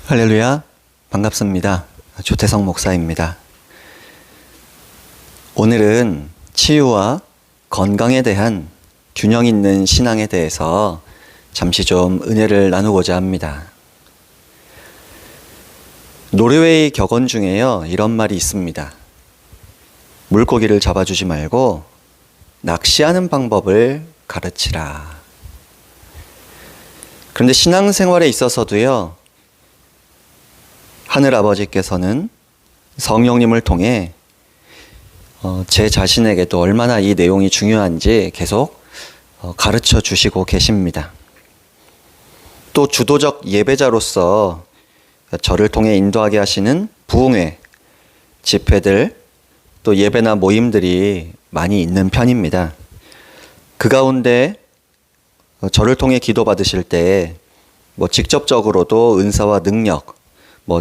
할렐루야, 반갑습니다. 조태성 목사입니다. 오늘은 치유와 건강에 대한 균형 있는 신앙에 대해서 잠시 좀 은혜를 나누고자 합니다. 노르웨이 격언 중에요, 이런 말이 있습니다. 물고기를 잡아주지 말고 낚시하는 방법을 가르치라. 그런데 신앙생활에 있어서도요, 하늘아버지께서는 성령님을 통해 제 자신에게도 얼마나 이 내용이 중요한지 계속 가르쳐 주시고 계십니다. 또 주도적 예배자로서 저를 통해 인도하게 하시는 부흥회, 집회들, 또 예배나 모임들이 많이 있는 편입니다. 그 가운데 저를 통해 기도받으실 때 직접적으로도 은사와 능력,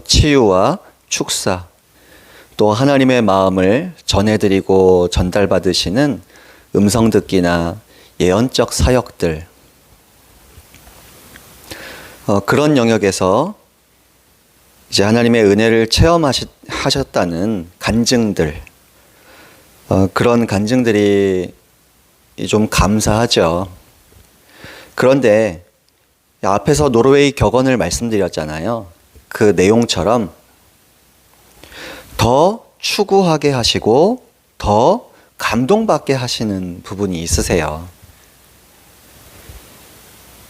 치유와 축사, 또 하나님의 마음을 전해드리고 전달받으시는 음성 듣기나 예언적 사역들, 그런 영역에서 이제 하나님의 은혜를 체험하셨다는 간증들, 그런 간증들이 좀 감사하죠. 그런데 앞에서 노르웨이 격언을 말씀드렸잖아요. 그 내용처럼 더 추구하게 하시고 더 감동받게 하시는 부분이 있으세요.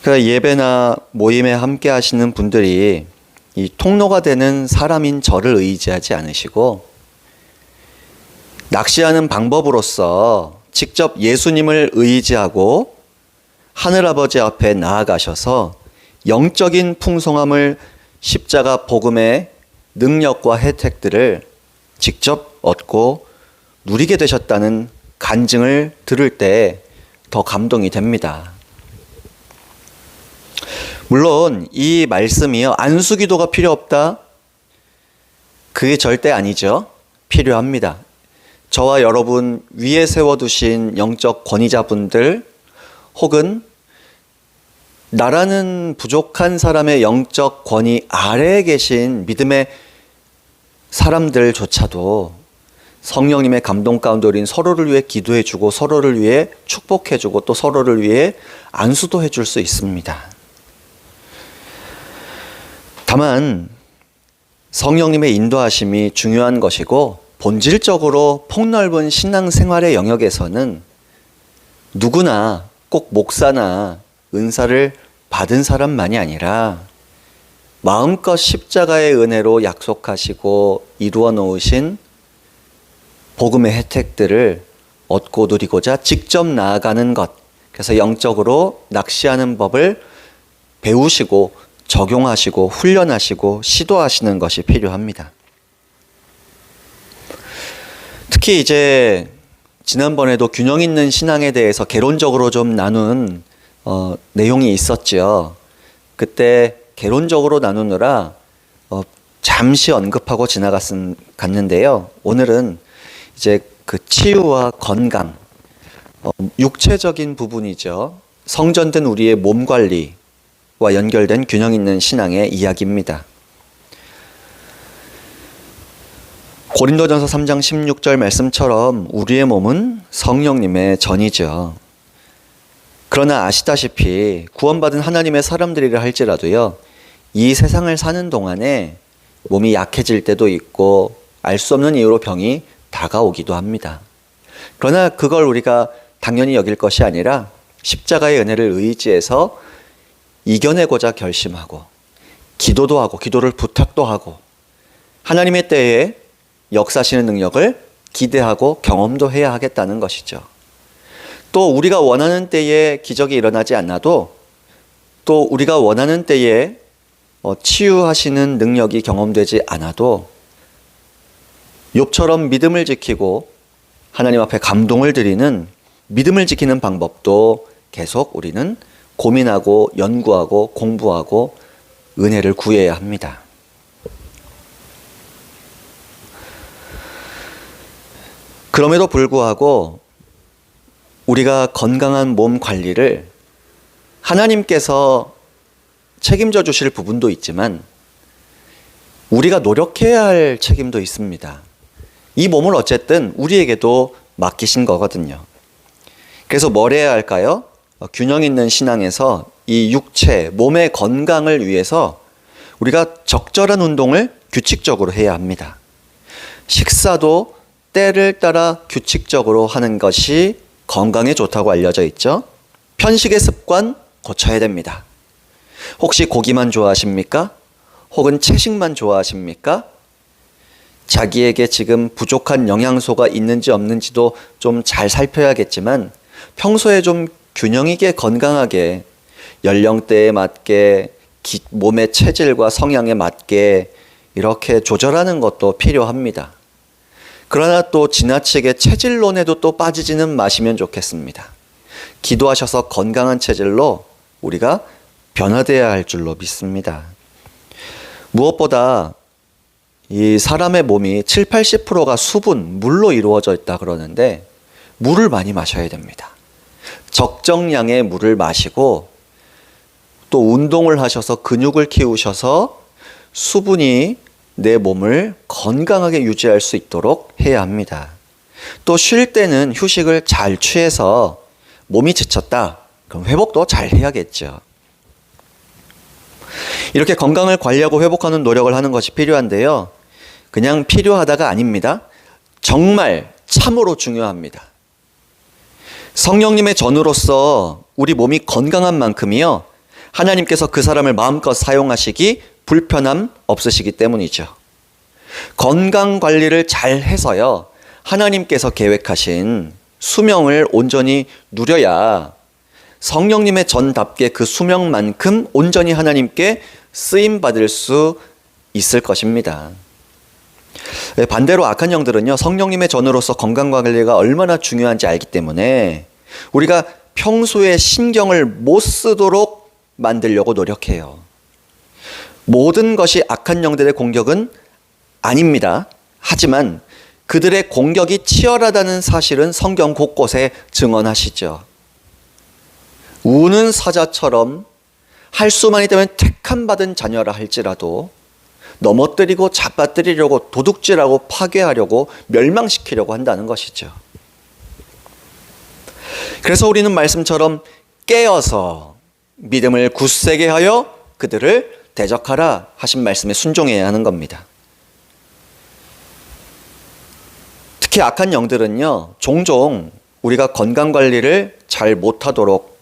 그러니까 예배나 모임에 함께 하시는 분들이 이 통로가 되는 사람인 저를 의지하지 않으시고 낚시하는 방법으로서 직접 예수님을 의지하고 하늘아버지 앞에 나아가셔서 영적인 풍성함을 십자가 복음의 능력과 혜택들을 직접 얻고 누리게 되셨다는 간증을 들을 때 더 감동이 됩니다. 물론 이 말씀이요, 안수기도가 필요 없다? 그게 절대 아니죠. 필요합니다. 저와 여러분 위에 세워두신 영적 권위자분들 혹은 나라는 부족한 사람의 영적 권위 아래에 계신 믿음의 사람들조차도 성령님의 감동 가운데 우린 서로를 위해 기도해주고 서로를 위해 축복해주고 또 서로를 위해 안수도 해줄 수 있습니다. 다만 성령님의 인도하심이 중요한 것이고 본질적으로 폭넓은 신앙생활의 영역에서는 누구나 꼭 목사나 은사를 받은 사람만이 아니라 마음껏 십자가의 은혜로 약속하시고 이루어 놓으신 복음의 혜택들을 얻고 누리고자 직접 나아가는 것, 그래서 영적으로 낚시하는 법을 배우시고 적용하시고 훈련하시고 시도하시는 것이 필요합니다. 특히 이제 지난번에도 균형 있는 신앙에 대해서 개론적으로 좀 나눈 내용이 있었죠. 그때 개론적으로 나누느라 잠시 언급하고 지나갔는데요. 오늘은 이제 그 치유와 건강, 육체적인 부분이죠. 성전된 우리의 몸 관리와 연결된 균형 있는 신앙의 이야기입니다. 고린도전서 3장 16절 말씀처럼 우리의 몸은 성령님의 전이죠. 그러나 아시다시피 구원받은 하나님의 사람들이라 할지라도요, 이 세상을 사는 동안에 몸이 약해질 때도 있고 알 수 없는 이유로 병이 다가오기도 합니다. 그러나 그걸 우리가 당연히 여길 것이 아니라 십자가의 은혜를 의지해서 이겨내고자 결심하고 기도도 하고 기도를 부탁도 하고 하나님의 때에 역사하시는 능력을 기대하고 경험도 해야 하겠다는 것이죠. 또 우리가 원하는 때에 기적이 일어나지 않아도 또 우리가 원하는 때에 치유하시는 능력이 경험되지 않아도 욥처럼 믿음을 지키고 하나님 앞에 감동을 드리는 믿음을 지키는 방법도 계속 우리는 고민하고 연구하고 공부하고 은혜를 구해야 합니다. 그럼에도 불구하고 우리가 건강한 몸 관리를 하나님께서 책임져 주실 부분도 있지만 우리가 노력해야 할 책임도 있습니다. 이 몸을 어쨌든 우리에게도 맡기신 거거든요. 그래서 뭘 해야 할까요? 균형 있는 신앙에서 이 육체, 몸의 건강을 위해서 우리가 적절한 운동을 규칙적으로 해야 합니다. 식사도 때를 따라 규칙적으로 하는 것이 건강에 좋다고 알려져 있죠. 편식의 습관 고쳐야 됩니다. 혹시 고기만 좋아하십니까? 혹은 채식만 좋아하십니까? 자기에게 지금 부족한 영양소가 있는지 없는지도 좀 잘 살펴야겠지만 평소에 좀 균형 있게 건강하게 연령대에 맞게 몸의 체질과 성향에 맞게 이렇게 조절하는 것도 필요합니다. 그러나 또 지나치게 체질론에도 또 빠지지는 마시면 좋겠습니다. 기도하셔서 건강한 체질로 우리가 변화되어야 할 줄로 믿습니다. 무엇보다 이 사람의 몸이 7, 80%가 수분, 물로 이루어져 있다 그러는데 물을 많이 마셔야 됩니다. 적정량의 물을 마시고 또 운동을 하셔서 근육을 키우셔서 수분이 내 몸을 건강하게 유지할 수 있도록 해야 합니다. 또 쉴 때는 휴식을 잘 취해서 몸이 지쳤다. 그럼 회복도 잘 해야겠죠. 이렇게 건강을 관리하고 회복하는 노력을 하는 것이 필요한데요. 그냥 필요하다가 아닙니다. 정말 참으로 중요합니다. 성령님의 전으로서 우리 몸이 건강한 만큼이요. 하나님께서 그 사람을 마음껏 사용하시기 불편함 없으시기 때문이죠. 건강 관리를 잘 해서요. 하나님께서 계획하신 수명을 온전히 누려야 성령님의 전답게 그 수명만큼 온전히 하나님께 쓰임 받을 수 있을 것입니다. 반대로 악한 영들은요, 성령님의 전으로서 건강 관리가 얼마나 중요한지 알기 때문에 우리가 평소에 신경을 못 쓰도록 만들려고 노력해요. 모든 것이 악한 영들의 공격은 아닙니다. 하지만 그들의 공격이 치열하다는 사실은 성경 곳곳에 증언하시죠. 우는 사자처럼 할 수만 있다면 택함 받은 자녀라 할지라도 넘어뜨리고 잡아뜨리려고 도둑질하고 파괴하려고 멸망시키려고 한다는 것이죠. 그래서 우리는 말씀처럼 깨어서 믿음을 굳세게 하여 그들을 대적하라 하신 말씀에 순종해야 하는 겁니다. 특히 악한 영들은요, 종종 우리가 건강관리를 잘 못하도록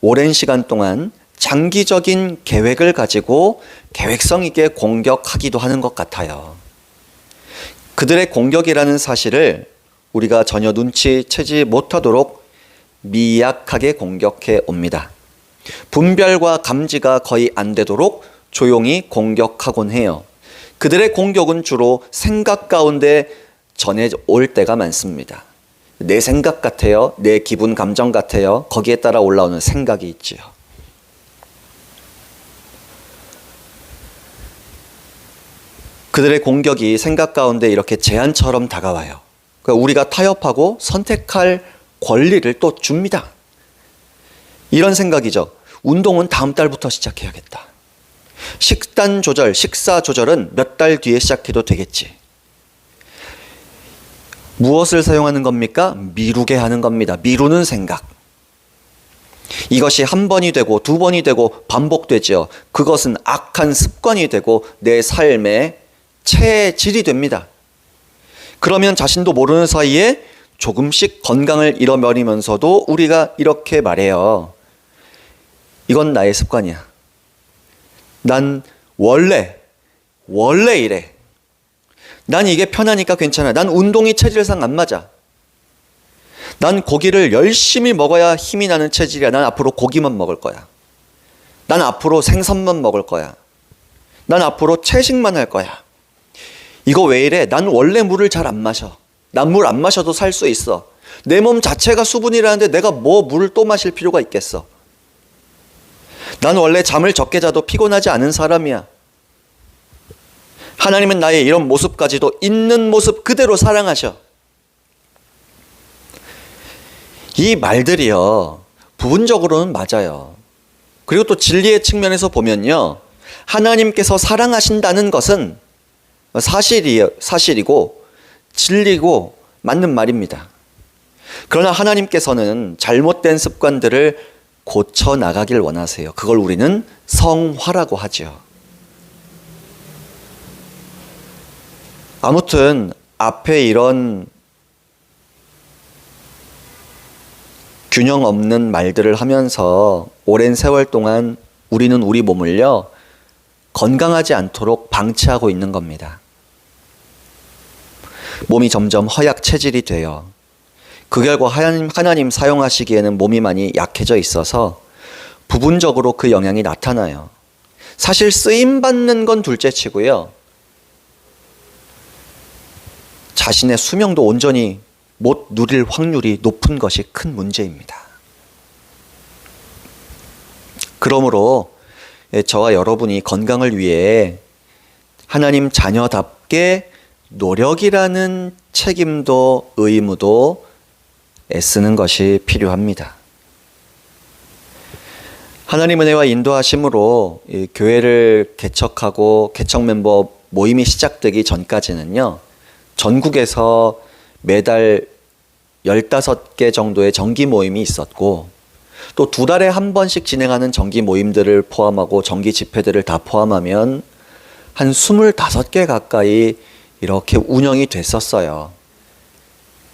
오랜 시간 동안 장기적인 계획을 가지고 계획성 있게 공격하기도 하는 것 같아요. 그들의 공격이라는 사실을 우리가 전혀 눈치채지 못하도록 미약하게 공격해 옵니다. 분별과 감지가 거의 안 되도록 조용히 공격하곤 해요. 그들의 공격은 주로 생각 가운데 전해올 때가 많습니다. 내 생각 같아요. 내 기분, 감정 같아요. 거기에 따라 올라오는 생각이 있지요. 그들의 공격이 생각 가운데 이렇게 제한처럼 다가와요. 그러니까 우리가 타협하고 선택할 권리를 또 줍니다. 이런 생각이죠. 운동은 다음 달부터 시작해야겠다. 식단 조절, 식사 조절은 몇 달 뒤에 시작해도 되겠지. 무엇을 사용하는 겁니까? 미루게 하는 겁니다. 미루는 생각. 이것이 한 번이 되고 두 번이 되고 반복되죠. 그것은 악한 습관이 되고 내 삶의 체질이 됩니다. 그러면 자신도 모르는 사이에 조금씩 건강을 잃어버리면서도 우리가 이렇게 말해요. 이건 나의 습관이야. 난 원래 이래. 난 이게 편하니까 괜찮아. 난 운동이 체질상 안 맞아. 난 고기를 열심히 먹어야 힘이 나는 체질이야. 난 앞으로 고기만 먹을 거야. 난 앞으로 생선만 먹을 거야. 난 앞으로 채식만 할 거야. 이거 왜 이래? 난 원래 물을 잘 안 마셔. 난 물 안 마셔도 살 수 있어. 내 몸 자체가 수분이라는데 내가 뭐 물을 또 마실 필요가 있겠어. 난 원래 잠을 적게 자도 피곤하지 않은 사람이야. 하나님은 나의 이런 모습까지도 있는 모습 그대로 사랑하셔. 이 말들이요, 부분적으로는 맞아요. 그리고 또 진리의 측면에서 보면요, 하나님께서 사랑하신다는 것은 사실이고 진리고 맞는 말입니다. 그러나 하나님께서는 잘못된 습관들을 고쳐 나가길 원하세요. 그걸 우리는 성화라고 하죠. 아무튼 앞에 이런 균형 없는 말들을 하면서 오랜 세월 동안 우리는 우리 몸을요, 건강하지 않도록 방치하고 있는 겁니다. 몸이 점점 허약 체질이 돼요. 그 결과 하나님 사용하시기에는 몸이 많이 약해져 있어서 부분적으로 그 영향이 나타나요. 사실 쓰임받는 건 둘째치고요, 자신의 수명도 온전히 못 누릴 확률이 높은 것이 큰 문제입니다. 그러므로 저와 여러분이 건강을 위해 하나님 자녀답게 노력이라는 책임도 의무도 애쓰는 것이 필요합니다. 하나님 은혜와 인도하심으로 이 교회를 개척하고 개척 멤버 모임이 시작되기 전까지는요, 전국에서 매달 15개 정도의 정기 모임이 있었고, 또 2달에 한 번씩 진행하는 정기 모임들을 포함하고 정기 집회들을 다 포함하면 한 25개 가까이 이렇게 운영이 됐었어요.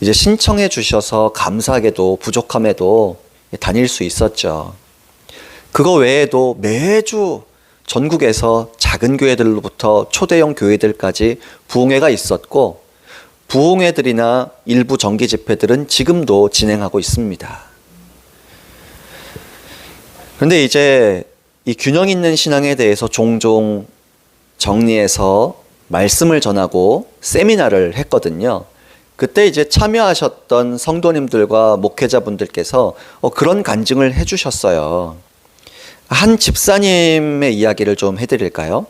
이제 신청해 주셔서 감사하게도 부족함에도 다닐 수 있었죠. 그거 외에도 매주 전국에서 작은 교회들로부터 초대형 교회들까지 부흥회가 있었고, 부흥회들이나 일부 정기 집회들은 지금도 진행하고 있습니다. 그런데 이제 이 균형 있는 신앙에 대해서 종종 정리해서 말씀을 전하고 세미나를 했거든요. 그때 이제 참여하셨던 성도님들과 목회자분들께서 그런 간증을 해주셨어요. 한 집사님의 이야기를 좀 해드릴까요?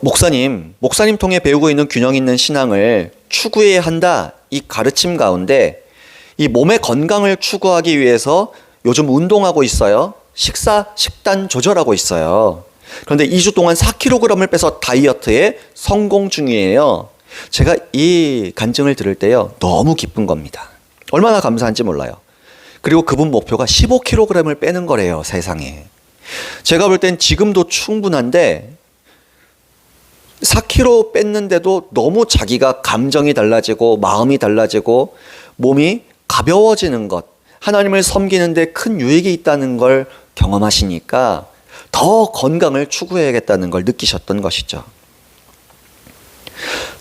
목사님 통해 배우고 있는 균형 있는 신앙을 추구해야 한다, 이 가르침 가운데 이 몸의 건강을 추구하기 위해서 요즘 운동하고 있어요. 식단 조절하고 있어요. 그런데 2주 동안 4kg을 빼서 다이어트에 성공 중이에요. 제가 이 간증을 들을 때요, 너무 기쁜 겁니다. 얼마나 감사한지 몰라요. 그리고 그분 목표가 15kg을 빼는 거래요, 세상에. 제가 볼 땐 지금도 충분한데 4kg 뺐는데도 너무 자기가 감정이 달라지고 마음이 달라지고 몸이 가벼워지는 것, 하나님을 섬기는데 큰 유익이 있다는 걸 경험하시니까 더 건강을 추구해야겠다는 걸 느끼셨던 것이죠.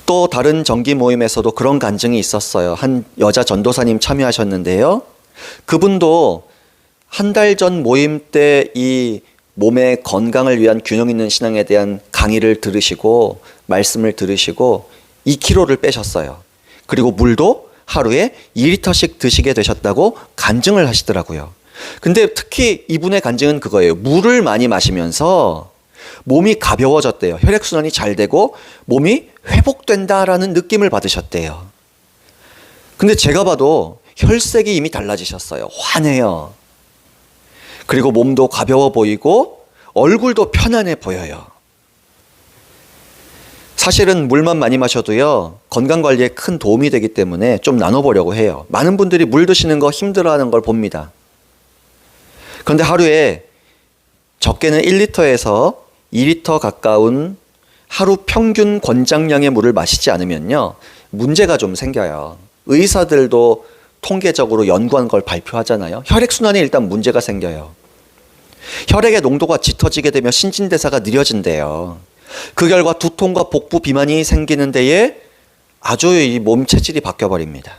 또 다른 정기 모임에서도 그런 간증이 있었어요. 한 여자 전도사님 참여하셨는데요, 그분도 한 달 전 모임 때 이 몸의 건강을 위한 균형 있는 신앙에 대한 강의를 들으시고 말씀을 들으시고 2kg를 빼셨어요. 그리고 물도 하루에 2리터씩 드시게 되셨다고 간증을 하시더라고요. 근데 특히 이분의 간증은 그거예요. 물을 많이 마시면서 몸이 가벼워졌대요. 혈액순환이 잘 되고 몸이 회복된다라는 느낌을 받으셨대요. 근데 제가 봐도 혈색이 이미 달라지셨어요. 환해요. 그리고 몸도 가벼워 보이고 얼굴도 편안해 보여요. 사실은 물만 많이 마셔도요, 건강관리에 큰 도움이 되기 때문에 좀 나눠보려고 해요. 많은 분들이 물 드시는 거 힘들어하는 걸 봅니다. 그런데 하루에 적게는 1리터에서 2리터 가까운 하루 평균 권장량의 물을 마시지 않으면요, 문제가 좀 생겨요. 의사들도 통계적으로 연구한 걸 발표하잖아요. 혈액순환에 일단 문제가 생겨요. 혈액의 농도가 짙어지게 되면 신진대사가 느려진대요. 그 결과 두통과 복부 비만이 생기는 데에 아주 이 몸 체질이 바뀌어버립니다.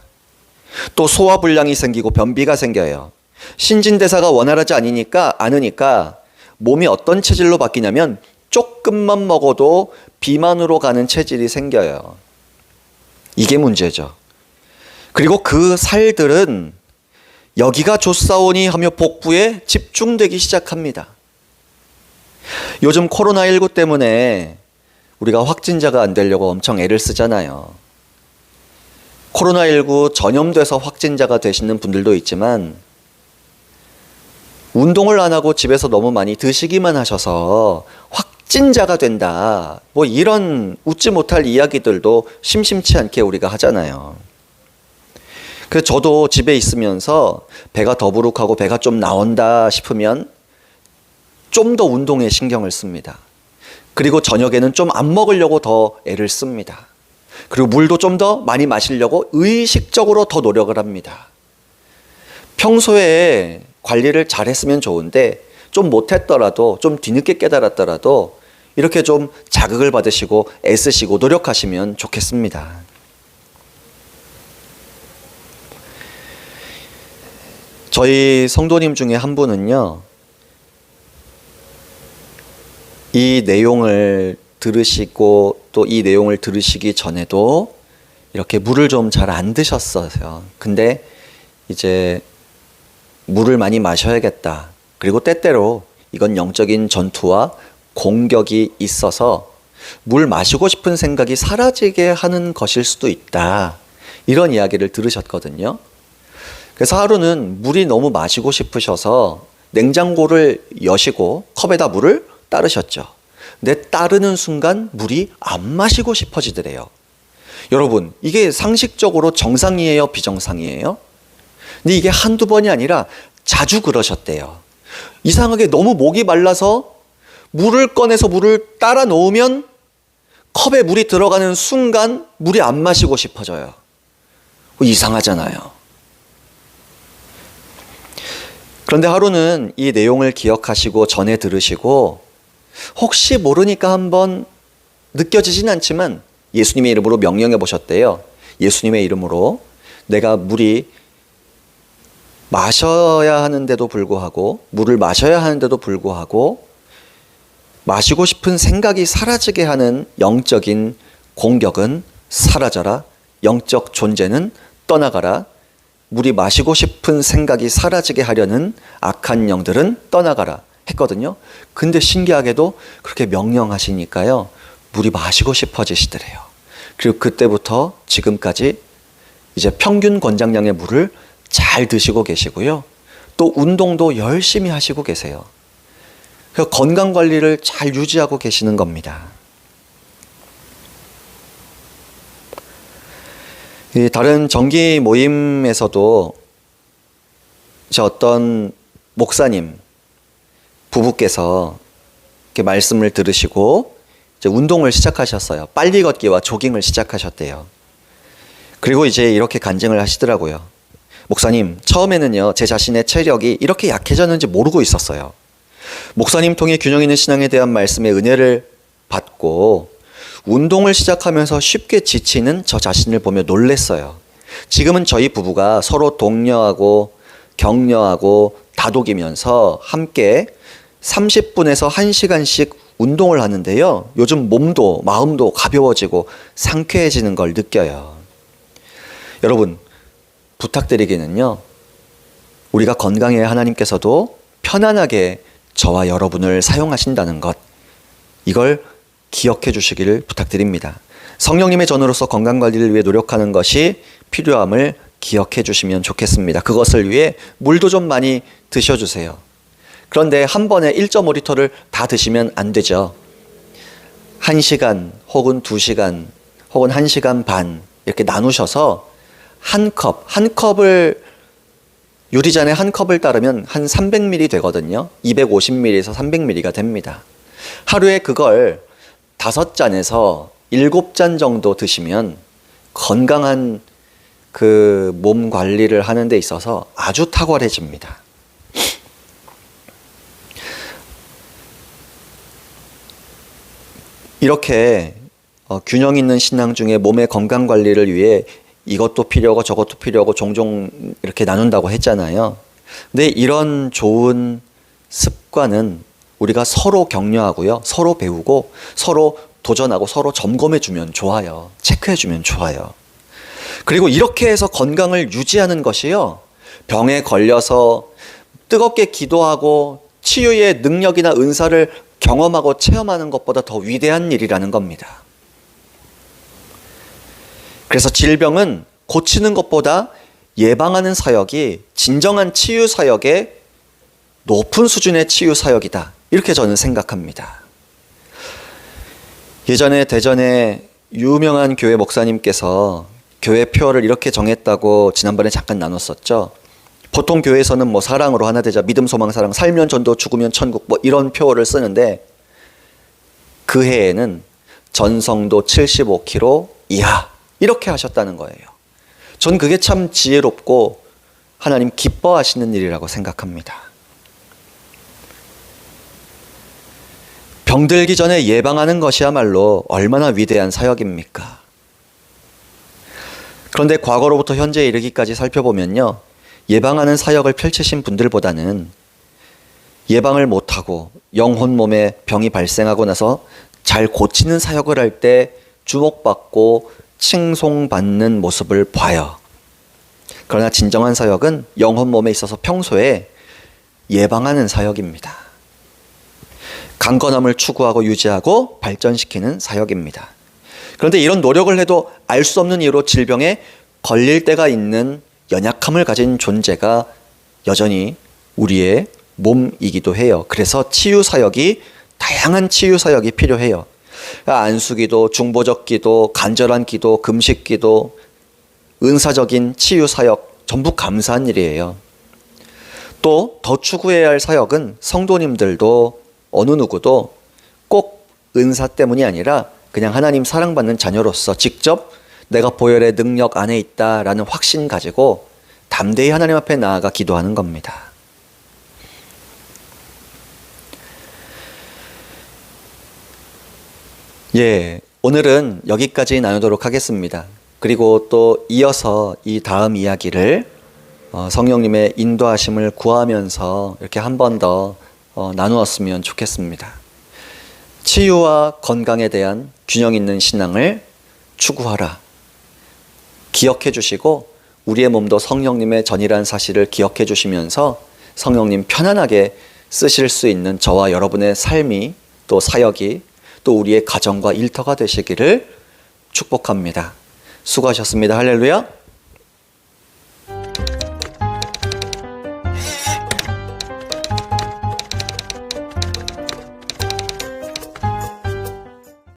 또 소화불량이 생기고 변비가 생겨요. 신진대사가 원활하지 않으니까 몸이 어떤 체질로 바뀌냐면 조금만 먹어도 비만으로 가는 체질이 생겨요. 이게 문제죠. 그리고 그 살들은 여기가 좋사오니 하며 복부에 집중되기 시작합니다. 요즘 코로나19 때문에 우리가 확진자가 안 되려고 엄청 애를 쓰잖아요. 코로나19 전염돼서 확진자가 되시는 분들도 있지만 운동을 안 하고 집에서 너무 많이 드시기만 하셔서 찐자가 된다. 뭐 이런 웃지 못할 이야기들도 심심치 않게 우리가 하잖아요. 그래서 저도 집에 있으면서 배가 더부룩하고 배가 좀 나온다 싶으면 좀 더 운동에 신경을 씁니다. 그리고 저녁에는 좀 안 먹으려고 더 애를 씁니다. 그리고 물도 좀 더 많이 마시려고 의식적으로 더 노력을 합니다. 평소에 관리를 잘했으면 좋은데 좀 못했더라도 좀 뒤늦게 깨달았더라도 이렇게 좀 자극을 받으시고 애쓰시고 노력하시면 좋겠습니다. 저희 성도님 중에 한 분은요, 이 내용을 들으시고 또 이 내용을 들으시기 전에도 이렇게 물을 좀 잘 안 드셨어요. 근데 이제 물을 많이 마셔야겠다. 그리고 때때로 이건 영적인 전투와 공격이 있어서 물 마시고 싶은 생각이 사라지게 하는 것일 수도 있다. 이런 이야기를 들으셨거든요. 그래서 하루는 물이 너무 마시고 싶으셔서 냉장고를 여시고 컵에다 물을 따르셨죠. 근데 따르는 순간 물이 안 마시고 싶어지더래요. 여러분, 이게 상식적으로 정상이에요, 비정상이에요? 근데 이게 한두 번이 아니라 자주 그러셨대요. 이상하게 너무 목이 말라서 물을 꺼내서 물을 따라 놓으면 컵에 물이 들어가는 순간 물이 안 마시고 싶어져요. 이상하잖아요. 그런데 하루는 이 내용을 기억하시고 전해 들으시고 혹시 모르니까 한번 느껴지진 않지만 예수님의 이름으로 명령해 보셨대요. 예수님의 이름으로 내가 물이 마셔야 하는데도 불구하고 물을 마셔야 하는데도 불구하고 마시고 싶은 생각이 사라지게 하는 영적인 공격은 사라져라. 영적 존재는 떠나가라. 물이 마시고 싶은 생각이 사라지게 하려는 악한 영들은 떠나가라 했거든요. 근데 신기하게도 그렇게 명령하시니까요, 물이 마시고 싶어지시더래요. 그리고 그때부터 지금까지 이제 평균 권장량의 물을 잘 드시고 계시고요. 또 운동도 열심히 하시고 계세요. 그래서 건강 관리를 잘 유지하고 계시는 겁니다. 다른 정기 모임에서도 어떤 목사님 부부께서 이렇게 말씀을 들으시고 이제 운동을 시작하셨어요. 빨리 걷기와 조깅을 시작하셨대요. 그리고 이제 이렇게 간증을 하시더라고요. 목사님, 처음에는요, 제 자신의 체력이 이렇게 약해졌는지 모르고 있었어요. 목사님 통해 균형 있는 신앙에 대한 말씀에 은혜를 받고 운동을 시작하면서 쉽게 지치는 저 자신을 보며 놀랬어요. 지금은 저희 부부가 서로 독려하고 격려하고 다독이면서 함께 30분에서 1시간씩 운동을 하는데요. 요즘 몸도 마음도 가벼워지고 상쾌해지는 걸 느껴요. 여러분, 부탁드리기는요, 우리가 건강해야 하나님께서도 편안하게 저와 여러분을 사용하신다는 것, 이걸 기억해 주시기를 부탁드립니다. 성령님의 전으로서 건강관리를 위해 노력하는 것이 필요함을 기억해 주시면 좋겠습니다. 그것을 위해 물도 좀 많이 드셔주세요. 그런데 한 번에 1.5리터를 다 드시면 안 되죠. 1시간 혹은 2시간 혹은 1시간 반 이렇게 나누셔서 한 컵을 유리잔에 한 컵을 따르면 한 300ml 되거든요. 250ml에서 300ml가 됩니다. 하루에 그걸 5잔에서 7잔 정도 드시면 건강한 그 몸 관리를 하는 데 있어서 아주 탁월해집니다. 이렇게 균형 있는 신앙 중에 몸의 건강 관리를 위해 이것도 필요하고 저것도 필요하고 종종 이렇게 나눈다고 했잖아요. 근데 이런 좋은 습관은 우리가 서로 격려하고요, 서로 배우고 서로 도전하고 서로 점검해 주면 좋아요. 체크해 주면 좋아요. 그리고 이렇게 해서 건강을 유지하는 것이요, 병에 걸려서 뜨겁게 기도하고 치유의 능력이나 은사를 경험하고 체험하는 것보다 더 위대한 일이라는 겁니다. 그래서 질병은 고치는 것보다 예방하는 사역이 진정한 치유 사역의 높은 수준의 치유 사역이다, 이렇게 저는 생각합니다. 예전에 대전에 유명한 교회 목사님께서 교회 표어를 이렇게 정했다고 지난번에 잠깐 나눴었죠. 보통 교회에서는 뭐 사랑으로 하나 되자, 믿음, 소망, 사랑, 살면 전도, 죽으면 천국, 뭐 이런 표어를 쓰는데 그 해에는 전성도 75km 이하 이렇게 하셨다는 거예요. 전 그게 참 지혜롭고 하나님 기뻐하시는 일이라고 생각합니다. 병들기 전에 예방하는 것이야말로 얼마나 위대한 사역입니까? 그런데 과거로부터 현재에 이르기까지 살펴보면요, 예방하는 사역을 펼치신 분들보다는 예방을 못하고 영혼 몸에 병이 발생하고 나서 잘 고치는 사역을 할 때 주목받고 칭송받는 모습을 봐요. 그러나 진정한 사역은 영혼 몸에 있어서 평소에 예방하는 사역입니다. 강건함을 추구하고 유지하고 발전시키는 사역입니다. 그런데 이런 노력을 해도 알 수 없는 이유로 질병에 걸릴 때가 있는 연약함을 가진 존재가 여전히 우리의 몸이기도 해요. 그래서 치유사역이, 다양한 치유사역이 필요해요. 안수기도, 중보적 기도, 간절한 기도, 금식 기도, 은사적인 치유사역, 전부 감사한 일이에요. 또 더 추구해야 할 사역은 성도님들도 어느 누구도 꼭 은사 때문이 아니라 그냥 하나님 사랑받는 자녀로서 직접 내가 보혈의 능력 안에 있다라는 확신 가지고 담대히 하나님 앞에 나아가 기도하는 겁니다. 오늘은 여기까지 나누도록 하겠습니다. 그리고 또 이어서 이 다음 이야기를 성령님의 인도하심을 구하면서 이렇게 한 번 더 나누었으면 좋겠습니다. 치유와 건강에 대한 균형 있는 신앙을 추구하라. 기억해 주시고 우리의 몸도 성령님의 전이라는 사실을 기억해 주시면서 성령님 편안하게 쓰실 수 있는 저와 여러분의 삶이, 또 사역이, 또 우리의 가정과 일터가 되시기를 축복합니다. 수고하셨습니다. 할렐루야.